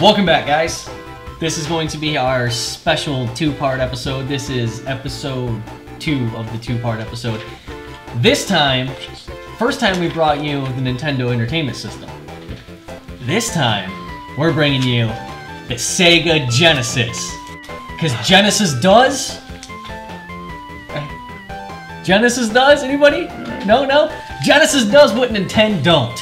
Welcome back, guys. This is going to be our special two-part episode. This is episode 2 of the two-part episode. This time, first time we brought you the Nintendo Entertainment System. This time, we're bringing you the Sega Genesis. Because Genesis does? Genesis does? Anybody? No? Genesis does what Nintendo don't.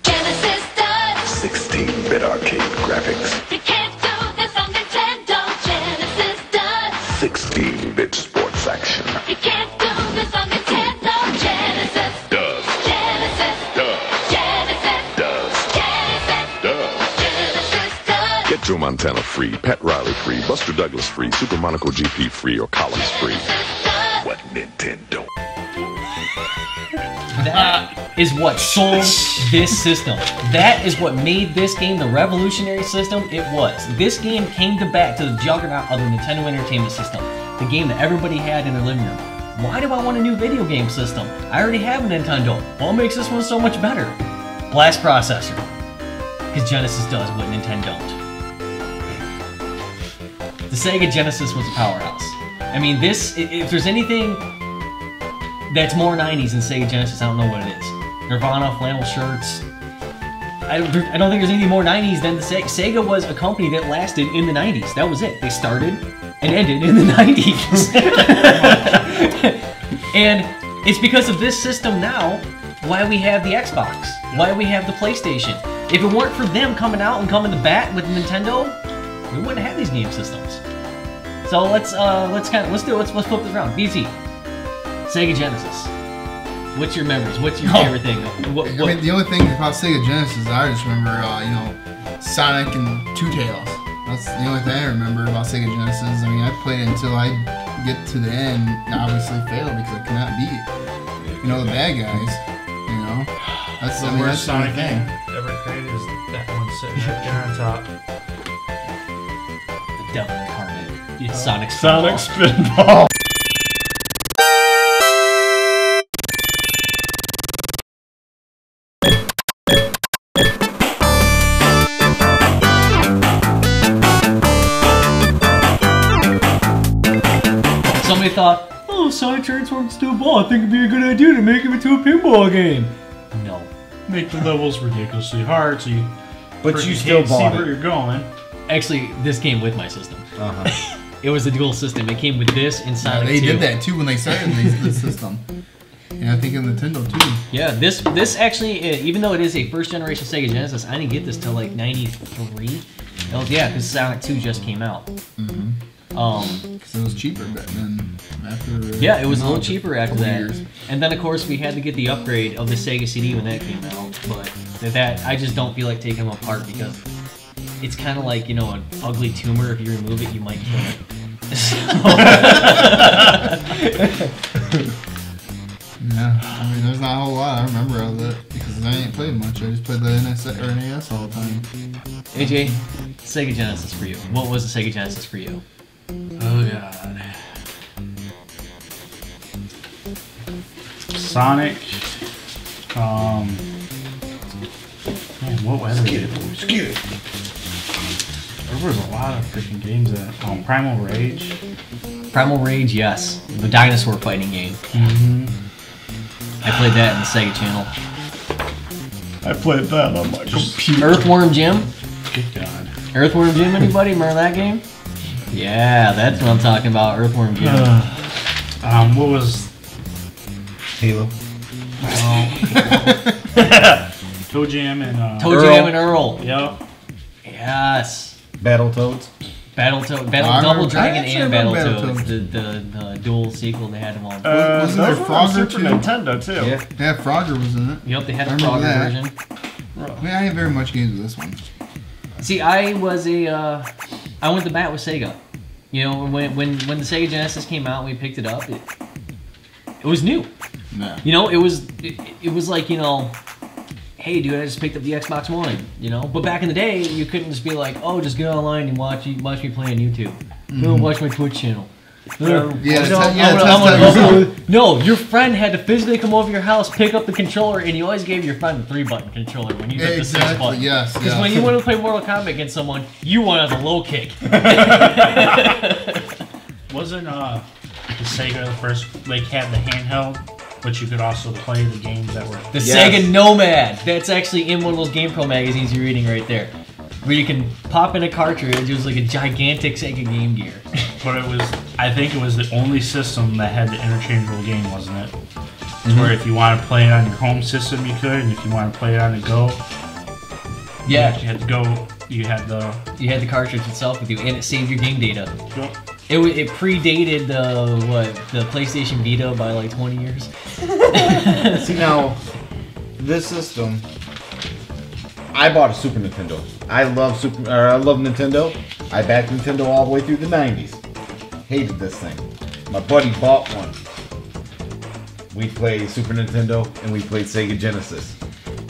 Genesis does. 16-bit arcade graphics. You can't do this on Nintendo. Genesis does. 16-bit sports action. You can't do this on Nintendo. Genesis Does. Genesis Does. Genesis Does. Genesis Does. Genesis does. Get Joe Montana free, Pat Riley free, Buster Douglas free, Super Monaco GP free, or Collins free. Genesis does. What Nintendo? That is what sold this system. That is what made this game the revolutionary system it was. This game came back to the juggernaut of the Nintendo Entertainment System. The game that everybody had in their living room. Why do I want a new video game system? I already have a Nintendo. What makes this one so much better? Blast processor. Because Genesis does what Nintendo don't. The Sega Genesis was a powerhouse. I mean, this, if there's anything that's more 90s than Sega Genesis, I don't know what it is. Nirvana, flannel shirts. I don't think there's anything more 90s than the Sega was a company that lasted in the 90s. That was it. They started and ended in the 90s. And it's because of this system now why we have the Xbox, why we have the PlayStation. If it weren't for them coming out and coming to bat with Nintendo, we wouldn't have these game systems. So let's flip this around. BT. Sega Genesis. What's your memories? What's your favorite thing? I mean, the only thing about Sega Genesis I just remember, Sonic and Two Tails. That's the only thing I remember about Sega Genesis. I mean, I played it until I get to the end, and obviously failed because I cannot beat, the bad guys. That's the worst Sonic thing. game ever created is that one sitting right there on top. The devil incarnate. It's Sonic Sonic Spinball. Spinball. Somebody thought, oh, Sonic transforms into a ball. I think it'd be a good idea to make him into a pinball game. No. Make the levels ridiculously hard so you still can't see bought where it. you're going. Actually, this came with my system. It was a dual system. It came with this and Sonic 2. They did that too when they started the system. And I think in Nintendo too. Yeah, this actually, even though it is a first generation Sega Genesis, I didn't get this till like 93. Oh yeah, because Sonic 2 just came out. Because it was cheaper back then. Yeah, it was a little cheaper after that. Years. And then of course we had to get the upgrade of the Sega CD when that came out. But that I just don't feel like taking them apart because it's kind of like, an ugly tumor. If you remove it, you might kill it. Yeah, I mean, there's not a whole lot I remember of it because I ain't played much. I just played the NES all the time. AJ, Sega Genesis for you. What was the Sega Genesis for you? Oh god. Sonic. Man, what weather did it? There was a lot of freaking games that Primal Rage. Primal Rage, yes. The dinosaur fighting game. I played that in the Sega Channel. I played that on my computer. Earthworm Jim? Good god. Earthworm Jim, anybody? Remember that game? Yeah, that's what I'm talking about, Earthworm Jim. What was... Halo. Toe Jam and... Toe Jam and Earl. Yep. Yes. Battletoads. Double Dragon and Battletoads. Battletoads. The dual sequel they had them on. Wasn't there Frogger Super too? Nintendo too. Yeah. Yeah, Frogger was in it. Yep, they had I a remember Frogger that. version. I mean, I ain't very much games with this one. See, I went to bat with Sega. When the Sega Genesis came out, and we picked it up. It was new. Yeah. It was like, hey, dude, I just picked up the Xbox One. But back in the day, you couldn't just be like, oh, just get online and watch me play on YouTube. Go watch my Twitch channel. No, your friend had to physically come over your house, pick up the controller, and you always gave your friend the 3-button controller when you hit the 6 button. Yes. Because when you want to play Mortal Kombat against someone, you wanted the low kick. Wasn't the Sega the first, like, had the handheld, but you could also play the games that were... The Sega Nomad. That's actually in one of those GamePro magazines you're reading right there. Where you can pop in a cartridge. It was like a gigantic Sega Game Gear. But it was, I think it was the only system that had the interchangeable game, wasn't it? Where if you want to play it on your home system, you could, and if you want to play it on the go, Yeah. you had to go. You had the cartridge itself with you, and it saved your game data. Yep. It predated the PlayStation Vita by like 20 years. See now, this system, I bought a Super Nintendo. I love Nintendo. I backed Nintendo all the way through the 90s. Hated this thing. My buddy bought one. We played Super Nintendo and we played Sega Genesis.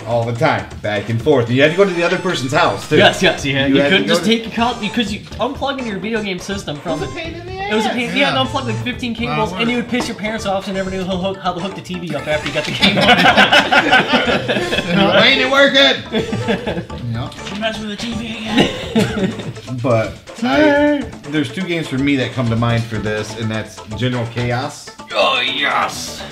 All the time, back and forth. You had to go to the other person's house too. Yes, you had. You couldn't just take your because you unplugging your video game system from. It was a pain in the ass. It was a pain. Yeah, and unplug like 15 cables, and you would piss your parents off, and never knew how to hook the TV up after you got the game on. Ain't it working? Yep. You mess with the TV again. But there's two games for me that come to mind for this, and that's General Chaos Oh yes.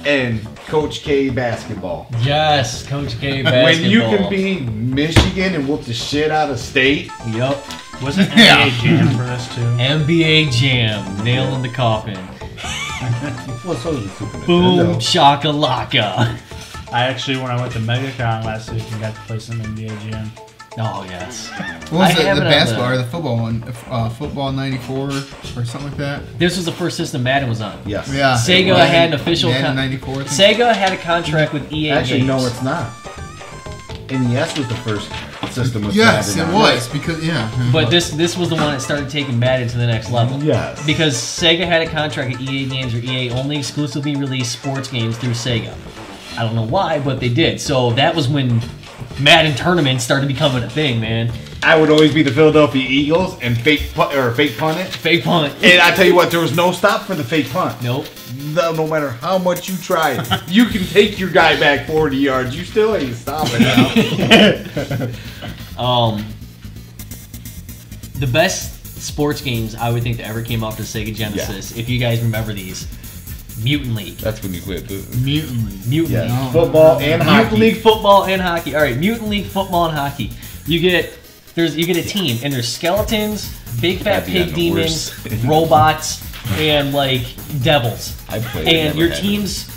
and Coach K basketball. Yes, Coach K basketball. When you can be Michigan and whoop the shit out of state. Yep. Wasn't NBA Jam for this too? NBA Jam, nail in the coffin. Well, so is the Super Boom Nintendo. shakalaka. I actually, when I went to MegaCon last week, and got to play some NBA Jam. Oh yes. What was I have the it on basketball the- or the football one? Football '94 or something like that. This was the first system Madden was on. Yes. Yeah. Sega had an official. Madden '94. I think. Sega had a contract with EA Actually, Games. no, it's not. NES was the first system with Yes, Madden it on was because But this was the one that started taking Madden to the next level. Yes. Because Sega had a contract with EA Games, or EA only exclusively released sports games through Sega. I don't know why, but they did. So that was when Madden tournaments started becoming a thing, man. I would always be the Philadelphia Eagles and fake punt it. Fake punt. And I tell you what, there was no stop for the fake punt. Nope. No matter how much you tried, you can take your guy back 40 yards. You still ain't stopping now. The best sports games I would think that ever came off the Sega Genesis, if you guys remember these, Mutant League. That's when you quit. Mutant League. Mutant Yeah. League. Football and hockey. Mutant League football and hockey. All right, Mutant League football and hockey. You get a team, and there's skeletons, big fat That'd be pig the demons, worst. robots, and like devils. I played. And your teams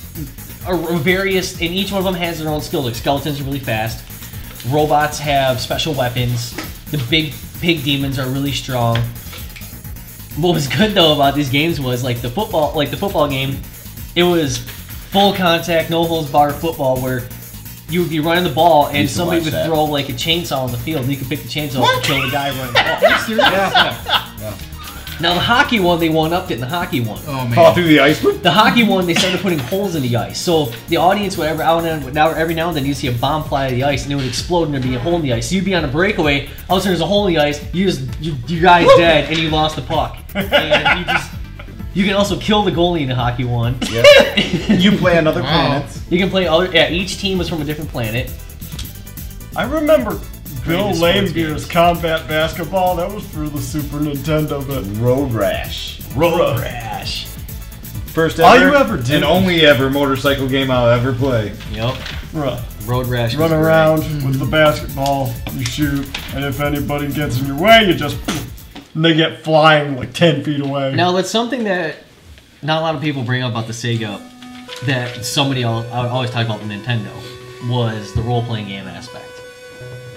are various, and each one of them has their own skills. Like skeletons are really fast, robots have special weapons, the big pig demons are really strong. What was good though about these games was like the football game, it was full contact, no holds barred football where you would be running the ball and used to somebody watch would that. throw like a chainsaw on the field and you could pick the chainsaw up and kill the guy running the ball. Are you serious? Yeah. Now the hockey one, they one-upped it in the hockey one. Oh man. Fall through the ice. The hockey one, they started putting holes in the ice. So the audience, every now and then you'd see a bomb fly to the ice and it would explode and there'd be a hole in the ice. So you'd be on a breakaway, all of a sudden there's a hole in the ice, your guy's dead and you lost the puck. And you can also kill the goalie in the hockey one. Yep. You play on other planets. You can play other, each team was from a different planet. I remember Bill Greatest sports Laimbeer's games. Combat Basketball. That was through the Super Nintendo, but Road Rash. Road Rash. First All ever you ever did- and only ever motorcycle game I'll ever play. Yep. right. Road Rash. Run was great. around with the basketball, you shoot, and if anybody gets in your way, you just and they get flying like 10 feet away. Now that's something that not a lot of people bring up about the Sega. That somebody always talk about the Nintendo was the role-playing game aspect.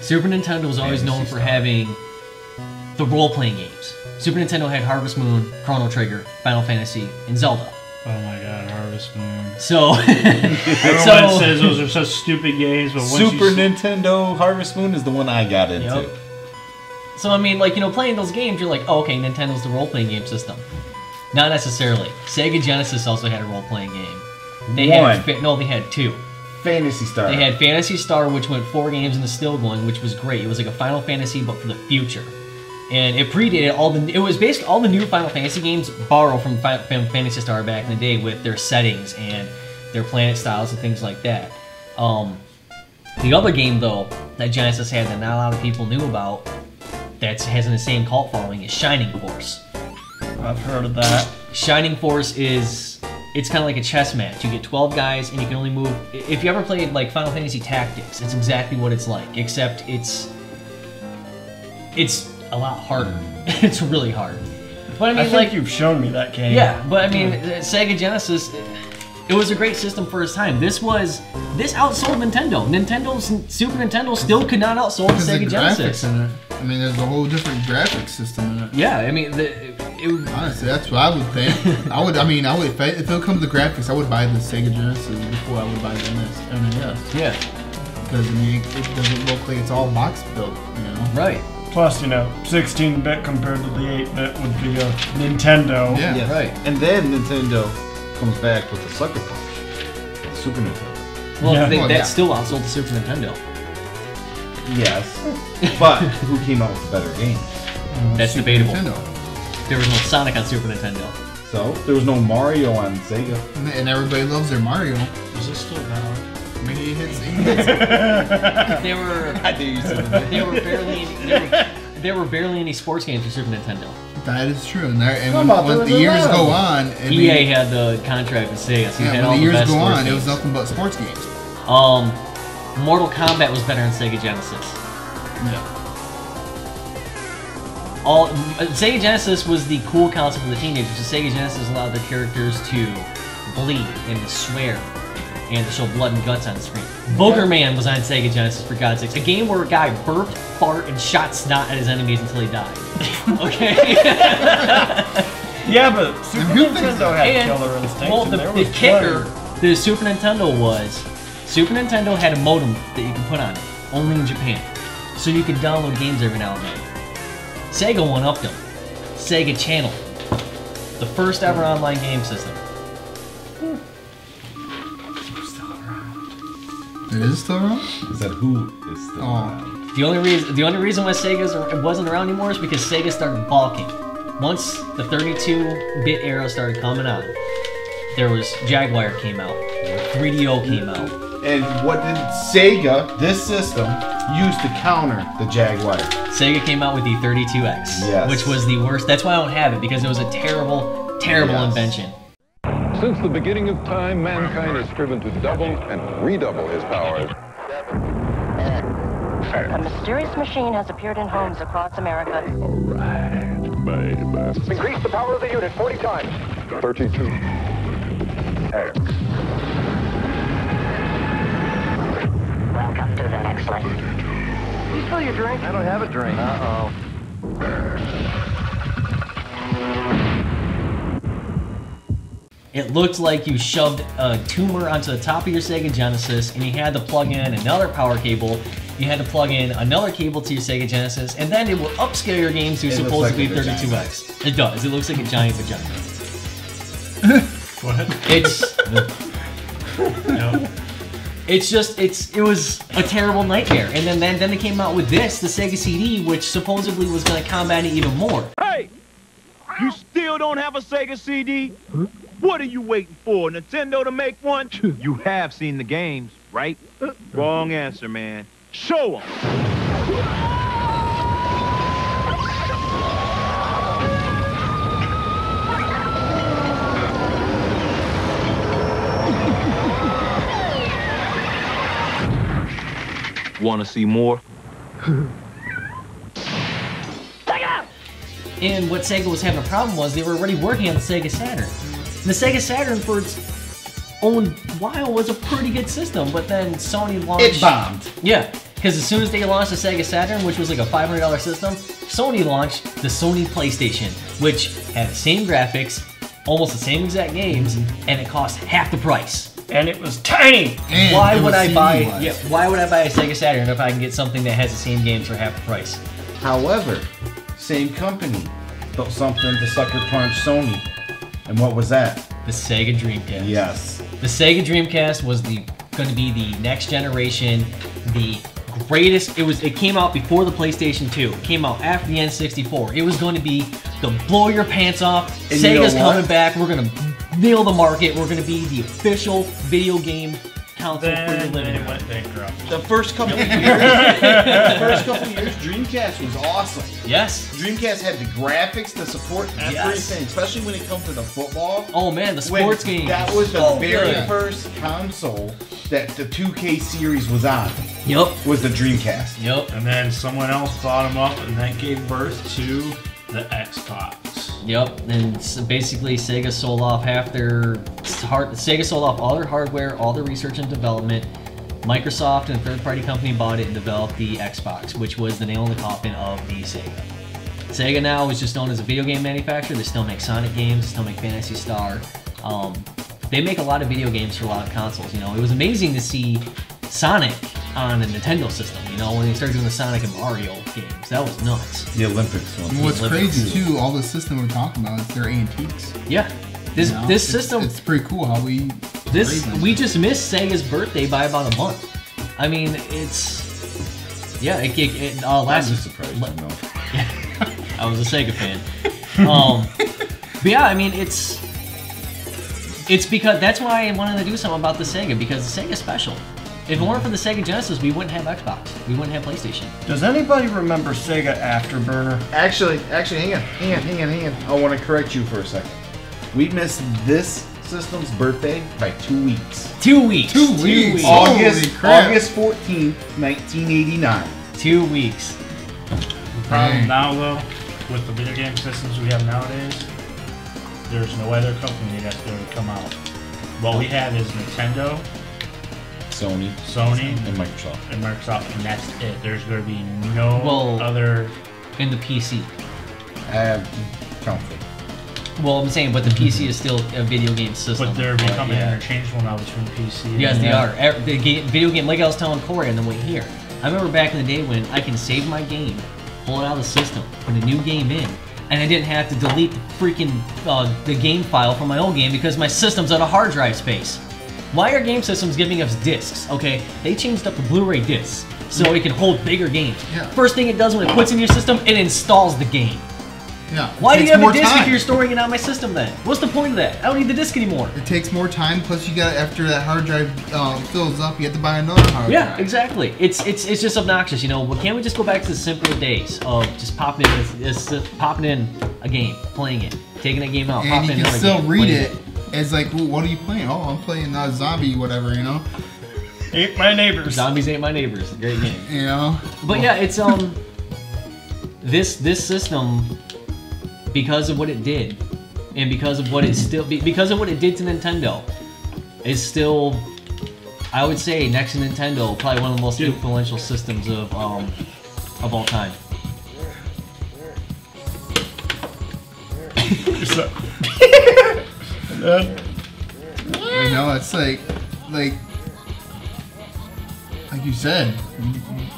Super Nintendo was always known for having the role-playing games. Super Nintendo had Harvest Moon, Chrono Trigger, Final Fantasy, and Zelda. Oh my God, Harvest Moon. So, Everyone says those are such stupid games, but once Super you Nintendo Harvest Moon is the one I got into. Yep. So I mean, like, playing those games, you're like, oh, okay, Nintendo's the role-playing game system. Not necessarily. Sega Genesis also had a role-playing game. They had two. Fantasy Star. They had Fantasy Star, which went 4 games and is still going, which was great. It was like a Final Fantasy, but for the future. And it predated all the. It was basically all the new Final Fantasy games borrow from Final Fantasy Star back in the day with their settings and their planet styles and things like that. The other game though that Genesis had that not a lot of people knew about, that has an insane cult following, is Shining Force. I've heard of that. Shining Force it's kind of like a chess match. You get 12 guys and you can only move. If you ever played like Final Fantasy Tactics, it's exactly what it's like, except it's a lot harder. It's really hard. But I mean, I think like, you've shown me that game. yeah, but I mean, Sega Genesis, it was a great system for its time. This outsold Nintendo. Super Nintendo still could not outssold the Because the Sega Genesis. graphics in it. I mean, there's a whole different graphics system in it. Yeah, I mean, Honestly, that's what I would think. If it comes to graphics, I would buy the Sega Genesis before I would buy the NES. yeah, Because I mean, it doesn't look like it's all box built, you know. right. Plus, 16-bit compared to the 8-bit would be a Nintendo. Yeah. Yes. Right. And then Nintendo comes back with the Sucker Punch. Super Nintendo. Well, Yeah. that still outsold the Super Nintendo. Yes. But who came out with a better game? That's debatable. Nintendo. There was no Sonic on Super Nintendo. So, there was no Mario on Sega. And everybody loves their Mario. Is this still valid? I mean, he hits They were I dare you say there were barely any sports games for Super Nintendo. That is true. And Come on, when there the was a years lot go of on, and EA had the contract with Sega, so you had when all the the years best go sports on, it games. was nothing but sports games. Mortal Kombat was better on Sega Genesis. Yeah. Sega Genesis was the cool console for the teenagers. So Sega Genesis allowed their characters to bleed and to swear and to show blood and guts on the screen. Booger Man was on Sega Genesis, for God's sakes. A game where a guy burped, farted, and shot snot at his enemies until he died. Okay? Yeah, but Super And who thinks Nintendo had And, killer instinct. well, and there the was kicker, plenty. the Super Nintendo had a modem that you could put on it, only in Japan. So you could download games every now and then. Sega one-upped them. Sega Channel. The first ever online game system. It is still around? Said who is still around. The only reason why Sega wasn't around anymore is because Sega started balking. Once the 32-bit era started coming out, there was Jaguar came out, 3DO came out. And what did Sega, this system, use to counter the Jaguar? Sega came out with the 32X, Yes. which was the worst. That's why I don't have it, because it was a terrible, terrible Yes. invention. Since the beginning of time, mankind has striven to double and redouble his powers. A mysterious machine has appeared in homes across America. All right, baby. Increase the power of the unit 40 times. 32. X. Welcome to the next level. You spill your drink? I don't have a drink. Uh-oh. It looked like you shoved a tumor onto the top of your Sega Genesis, and you had to plug in another power cable. You had to plug in another cable to your Sega Genesis, and then it will upscale your game to It looks supposedly like a vagina. 32X. It does. It looks like a giant vagina. What? It's No. it was a terrible nightmare. And then they came out with this, the Sega CD, which supposedly was going to combat it even more. Hey! You still don't have a Sega CD? What are you waiting for? Nintendo to make one? You have seen the games, right? Wrong answer, man. Show them! Want to see more? And what Sega was having a problem was they were already working on the Sega Saturn. And the Sega Saturn, for its own while, was a pretty good system, but then Sony launched... It bombed. Yeah, because as soon as they launched the Sega Saturn, which was like a $500 system, Sony launched the Sony PlayStation, which had the same graphics, almost the same exact games, and it cost half the price. And it was tiny. And Why it would was I buy? CD-wise. Yeah, why would I buy a Sega Saturn if I can get something that has the same games for half the price? However, same company built something to sucker punch Sony. And what was that? The Sega Dreamcast. Yes. The Sega Dreamcast was going to be the next generation, the greatest. It came out before the PlayStation 2. It came out after the N64. It was going to be the blow your pants off. And you know Sega's what? coming back. We're gonna nail the market. We're gonna be the official video game console for your Then living it room. went bankrupt. The first couple of years, Dreamcast was awesome. Yes. Dreamcast had the graphics to support everything, especially when it comes to the football. Oh man, the sports When games. That was the So very good. first console that the 2K series was on. Yep. Was the Dreamcast. Yep. And then someone else bought them up, and that gave birth to the Xbox. Yep, and basically Sega sold off half their Sega sold off all their hardware, all their research and development. Microsoft and a third-party company bought it and developed the Xbox, which was the nail in the coffin of the Sega. Sega now is just known as a video game manufacturer. They still make Sonic games, still make Phantasy Star. They make a lot of video games for a lot of consoles. You know, it was amazing to see Sonic on a Nintendo system. You know, when they started doing the Sonic and Mario games, that was nuts. The Olympics one. And what's crazy too, all the system we're talking about, is their antiques. Yeah, this You know, this system. It's pretty cool how we. This raise them. we just missed Sega's birthday by about a month. I mean, it's it I'm last. just surprised. No. I was a Sega fan. But yeah, I mean it's because that's why I wanted to do something about the Sega, because the Sega's special. If it weren't for the Sega Genesis, we wouldn't have Xbox. We wouldn't have PlayStation. Does anybody remember Sega Afterburner? Actually, hang on. I want to correct you for a second. We missed this system's birthday by 2 weeks. 2 weeks. 2 weeks. August Holy crap. 14th, 1989. 2 weeks. The problem now, though, with the video game systems we have nowadays, there's no other company that's going to come out. What we have is Nintendo, Sony, and Microsoft. and that's it. There's going to be no Well, other. In the PC. Comfort. Well, I'm saying, but the PC is still a video game system. But they're becoming yeah. interchangeable now between PC and Yes, they are. Video game, like I was telling Corey on the way here. I remember back in the day when I can save my game, pull it out of the system, put a new game in, and I didn't have to delete the freaking the game file from my old game because my system's on a hard drive space. Why are game systems giving us discs? Okay, they changed up the Blu-ray discs so it can hold bigger games. Yeah. First thing it does when it puts in your system, it installs the game. Yeah. Why do you Takes have a more disc time. if you're storing it on my system then? What's the point of that? I don't need the disc anymore. It takes more time. Plus, you got after that hard drive fills up, you have to buy another hard Yeah, drive. exactly. It's just obnoxious, you know. Well, can't we just go back to the simpler days of just popping in a game, playing it, taking a game out, And popping you in can another still game, read playing it as like, well, what are you playing? Oh, I'm playing zombie, whatever, you know. Ate my neighbors. Zombies Ain't My Neighbors, great game. You know. But yeah, it's this system, because of what it did, and because of what it did to Nintendo, is still, I would say, next to Nintendo, probably one of the most influential systems of all time. You know, it's like you said,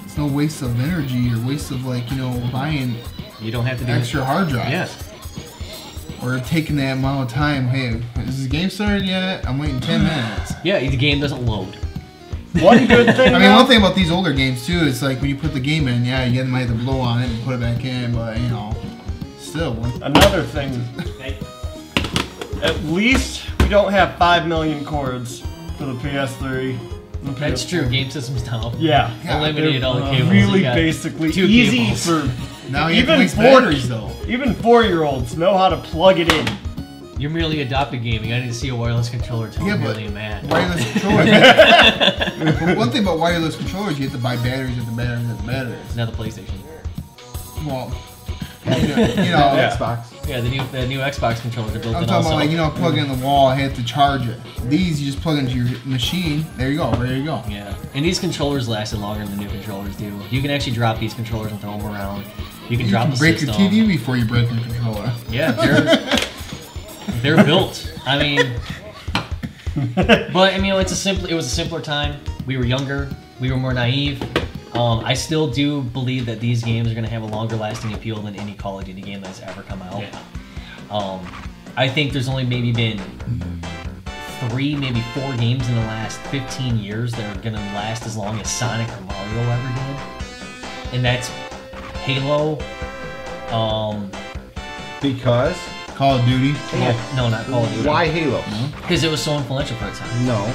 it's no waste of energy or waste of buying. You don't have to do extra hard drive. Yes. Or taking that amount of time. Hey, is the game started yet? I'm waiting 10 minutes. Yeah, the game doesn't load. One good thing. I mean, one thing about these older games too, it's like when you put the game in, yeah, you might have to blow on it and put it back in, but you know, still. Another thing. At least we don't have 5 million chords for the PS3. and That's PS4. true. Game systems now. Yeah. Eliminated all the They're cables. Really You got basically 2 easy cables. for Now you have to even waste batteries though. Even 4-year-olds know how to plug it in. You're merely adopted gaming. I need to see a wireless controller to Yeah, I'm but really mad. wireless controllers. But one thing about wireless controllers, you have to buy batteries at the batteries at the batteries. Now the PlayStation. Well, you know, Xbox. Yeah, the new Xbox controllers are built I'm in talking also. about plug it in the wall, have to charge it. These you just plug into your machine. There you go. There you go. Yeah, and these controllers lasted longer than the new controllers do. You can actually drop these controllers and throw them around. You can drop the break system. your TV before you break your controller. Yeah, they're built. I mean, but I mean, it was a simpler time. We were younger. We were more naive. I still do believe that these games are going to have a longer lasting appeal than any Call of Duty game that's ever come out. Yeah. I think there's only maybe been 3, maybe 4 games in the last 15 years that are going to last as long as Sonic or Mario Mario ever did, and that's Halo. Because Call of Duty. No, not Call of Duty. Why Halo? Because it was so influential for its time. No,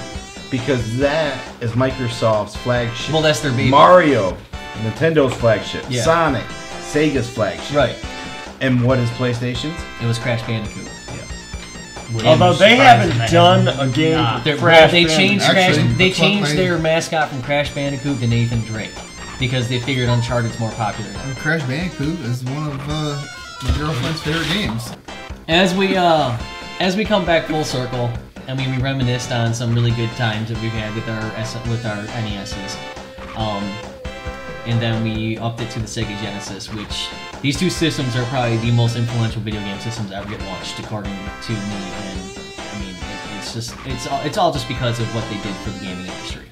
because that is Microsoft's flagship. Well, that's their baby. Mario, Nintendo's flagship. Yeah. Sonic, Sega's flagship. Right. And what is PlayStation's? It was Crash Bandicoot. Although they haven't done a game for Crash They changed Bandicoot. They changed their mascot from Crash Bandicoot to Nathan Drake because they figured Uncharted's more popular now. Crash Bandicoot is one of my girlfriend's favorite games. As we come back full circle, and we reminisced on some really good times that we've had with our NESs, and then we upped it to the Sega Genesis, which these two systems are probably the most influential video game systems that ever get launched, according to me. And I mean, it's all just because of what they did for the gaming industry.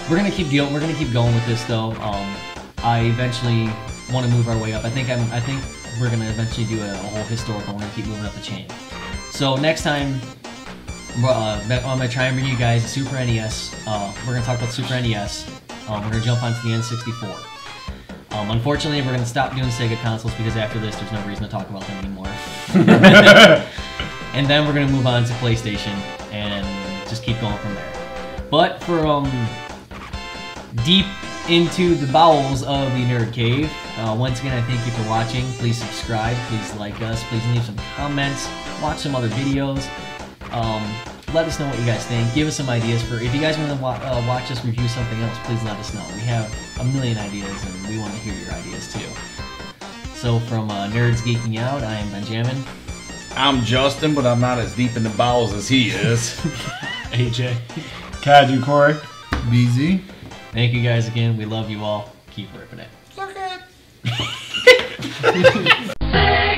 We're gonna keep going with this though. I eventually want to move our way up. I think we're gonna eventually do a whole historical. We're gonna keep moving up the chain. So next time, I'm gonna try and bring you guys a Super NES. We're gonna talk about Super NES. We're gonna jump onto the N64. Unfortunately, we're gonna stop doing Sega consoles because after this, there's no reason to talk about them anymore. And then we're gonna move on to PlayStation and just keep going from there. But for deep into the bowels of the Nerd Cave, once again, I thank you for watching. Please subscribe. Please like us. Please leave some comments. Watch some other videos. Let us know what you guys think. Give us some ideas for if you guys want to watch us review something else. Please let us know. We have a million ideas, and we want to hear your ideas too. So from Nerds Geeking Out, I am Benjamin. I'm Justin, but I'm not as deep in the bowels as he is. AJ. Kaju Corey. BZ. Thank you guys again. We love you all. Keep ripping it. Sega